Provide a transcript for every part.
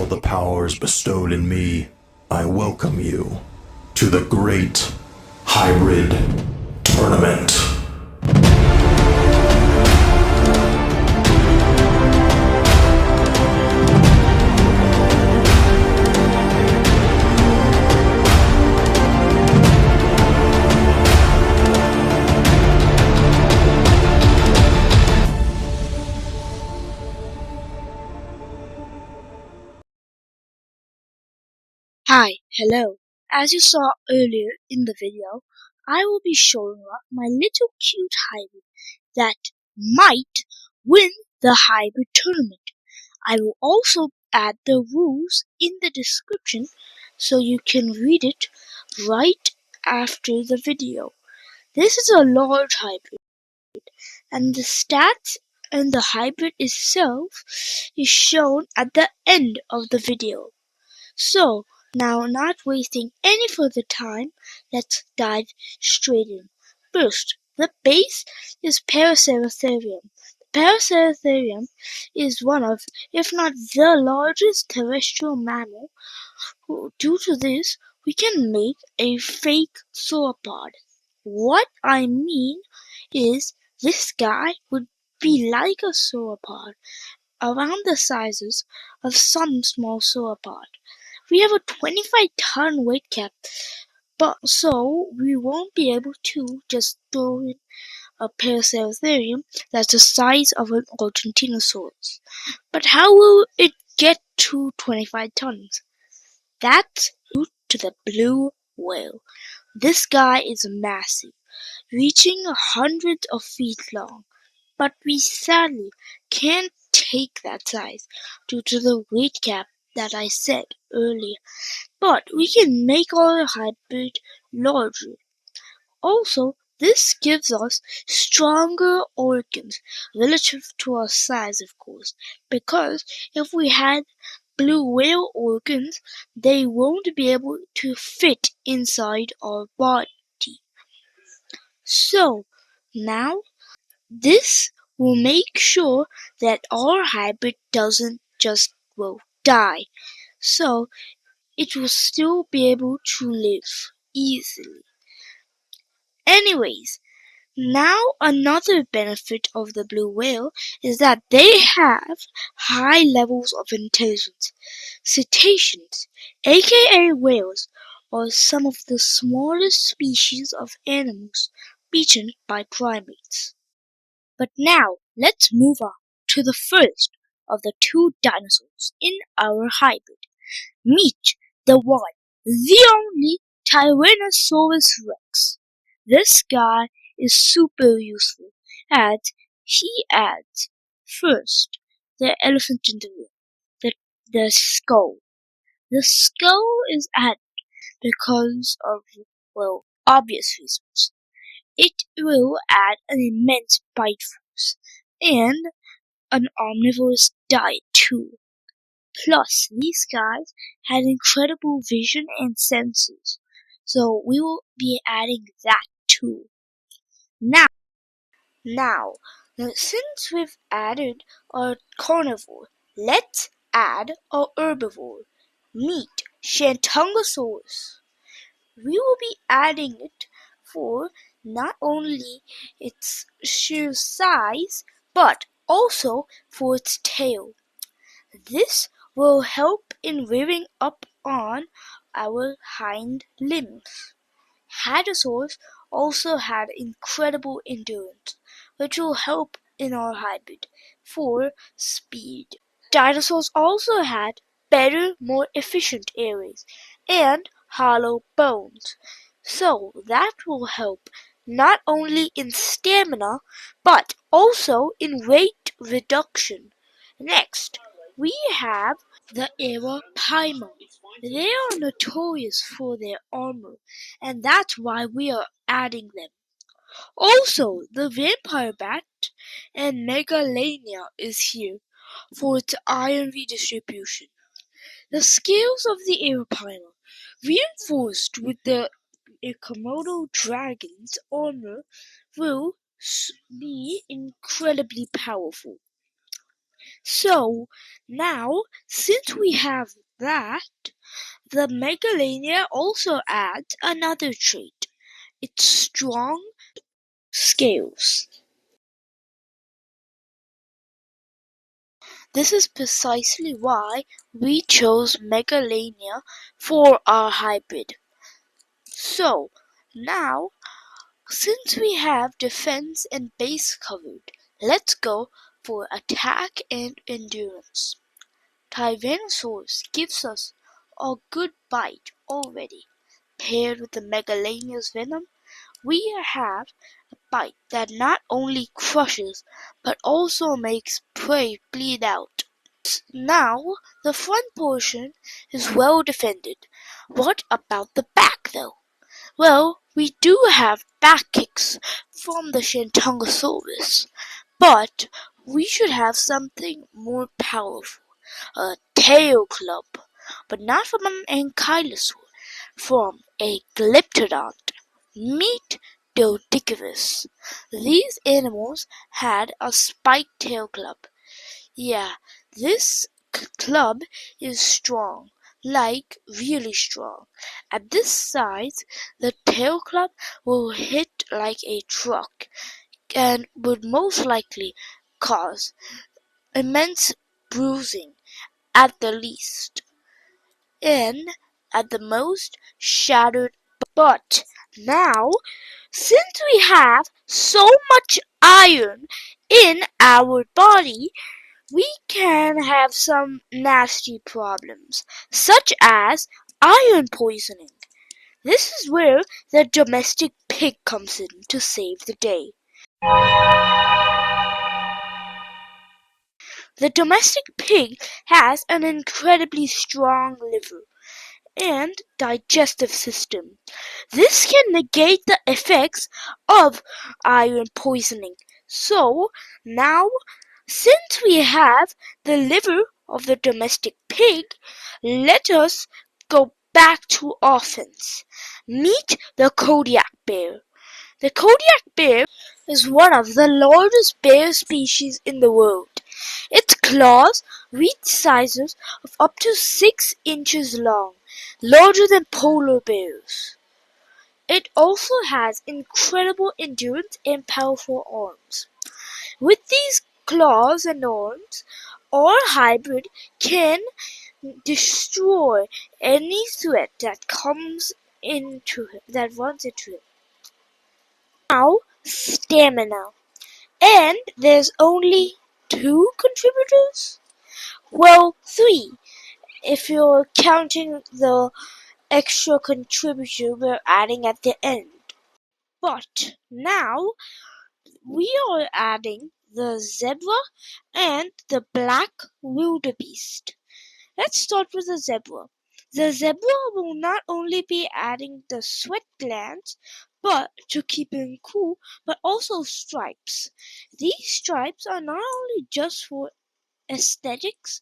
all the powers bestowed in me, I welcome you to the Great Hybrid Tournament. Hi, hello. As you saw earlier in the video, I will be showing off my little cute hybrid that might win the hybrid tournament. I will also add the rules in the description so you can read it right after the video. This is a large hybrid, and the stats and the hybrid itself is shown at the end of the video. So, now not wasting any further time, let's dive straight in. First, the base is Paraceratherium. The Paraceratherium is one of, if not the largest terrestrial mammal. Due to this, we can make a fake sauropod. What I mean is, this guy would be like a sauropod, around the sizes of some small sauropod. We have a 25-ton weight cap, but so we won't be able to just throw in a Paraceratherium that's the size of an Argentinosaurus. But how will it get to 25 tons? That's due to the blue whale. This guy is massive, reaching hundreds of feet long, but we sadly can't take that size due to the weight cap that I said earlier. But we can make our hybrid larger. Also, this gives us stronger organs relative to our size, of course, because if we had blue whale organs, they won't be able to fit inside our body. So, now, this will make sure that our hybrid doesn't just, die. So, it will still be able to live easily. Anyways, now another benefit of the blue whale is that they have high levels of intelligence. Cetaceans, aka whales, are some of the smallest species of animals beaten by primates. But now, let's move on to the first of the two dinosaurs in our hybrid. Meet the one, the only Tyrannosaurus rex. This guy is super useful as he adds, first, the elephant in the room, the skull. The skull is added because of, obvious reasons. It will add an immense bite force and an omnivorous diet too. Plus, these guys had incredible vision and senses, so we will be adding that too. Now, since we've added a carnivore, let's add a herbivore. Meet Shantungosaurus. We will be adding it for not only its sheer size, but also for its tail. This will help in rearing up on our hind limbs. Hadrosaurs also had incredible endurance, which will help in our hybrid for speed. Dinosaurs also had better, more efficient airways and hollow bones, so that will help not only in stamina but also in weight reduction. Next, we have the Arapaima. They are notorious for their armor, and that's why we are adding them. Also, the vampire bat and Megalania is here for its iron redistribution. The scales of the Arapaima, reinforced with the Komodo dragon's armor, will be incredibly powerful. So now, since we have that, the Megalania also adds another trait: its strong scales. This is precisely why we chose Megalania for our hybrid. So now, since we have defense and base covered, let's go for attack and endurance. Tyrannosaurus gives us a good bite already. Paired with the Megalania's venom, we have a bite that not only crushes but also makes prey bleed out. Now the front portion is well defended. What about the back though? Well, we do have back kicks from the Shantungosaurus, but we should have something more powerful. A tail club, but not from an ankylosaur, from a glyptodont. Meet Doedicurus. These animals had a spiked tail club. Yeah, this club is strong, like really strong. At this size, the tail club will hit like a truck and would most likely cause immense bruising at the least, and at the most shattered. But now, since we have so much iron in our body, we can have some nasty problems, such as iron poisoning. This is where the domestic pig comes in to save the day. The domestic pig has an incredibly strong liver and digestive system. This can negate the effects of iron poisoning. So now, since we have the liver of the domestic pig, let us go back to offense. Meet the Kodiak bear. The Kodiak bear is one of the largest bear species in the world. Its claws reach sizes of up to 6 inches long, larger than polar bears. It also has incredible endurance and powerful arms. With these claws and arms, our hybrid can destroy any threat that runs into it. Now, stamina. And there's only 2 contributors? Well, 3, if you're counting the extra contributor we're adding at the end. But now we are adding the zebra and the black wildebeest. Let's start with the zebra. The zebra will not only be adding the sweat glands but to keep him cool, but also stripes. These stripes are not only just for aesthetics,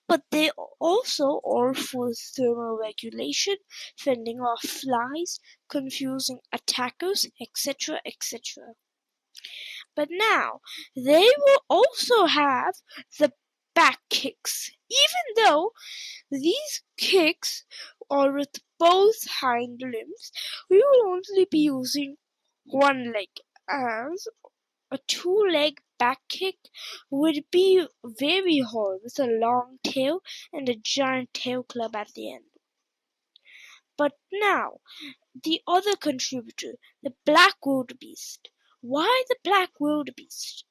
but they also are for thermoregulation, fending off flies, confusing attackers, etc., etc. But now, they will also have the back kicks, even though these kicks are with both hind limbs. We will only be using one leg, as a 2-leg back kick would be very hard with a long tail and a giant tail club at the end. But now, the other contributor, the black wildebeest. Why the black wildebeest?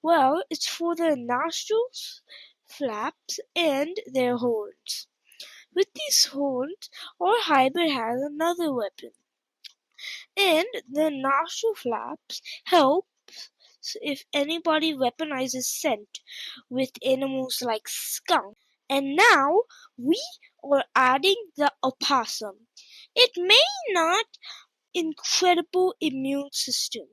Well, it's for their nostrils, flaps, and their horns. With these horns, our hybrid has another weapon, and the nostril flaps help if anybody weaponizes scent with animals like skunk. And now we are adding the opossum. It may not incredible immune system.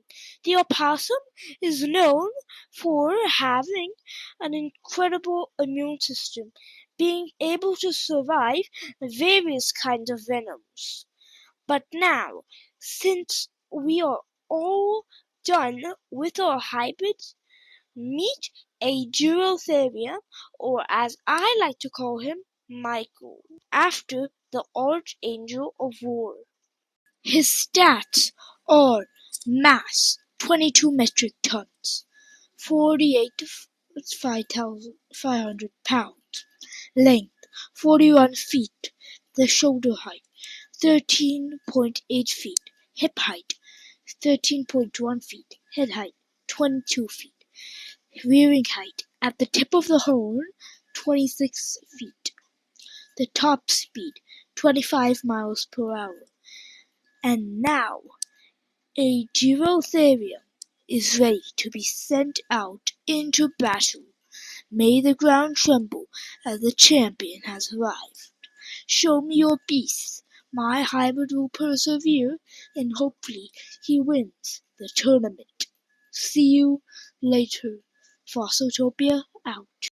The opossum is known for having an incredible immune system, being able to survive various kinds of venoms. But now, since we are all done with our hybrids, Meet a Deuterium, or as I like to call him, Michael, after the Archangel of War. His stats are mass 22 metric tons, 48 to 5,500 pounds, length 41 feet, the shoulder height 13.8 feet, hip height 13.1 feet, head height 22 feet, rearing height at the tip of the horn 26 feet, the top speed 25 miles per hour. And now a Deuterium is ready to be sent out into battle. May the ground tremble as the champion has arrived. Show me your beast. My hybrid will persevere, and hopefully he wins the tournament. See you later. Fossiltopia out.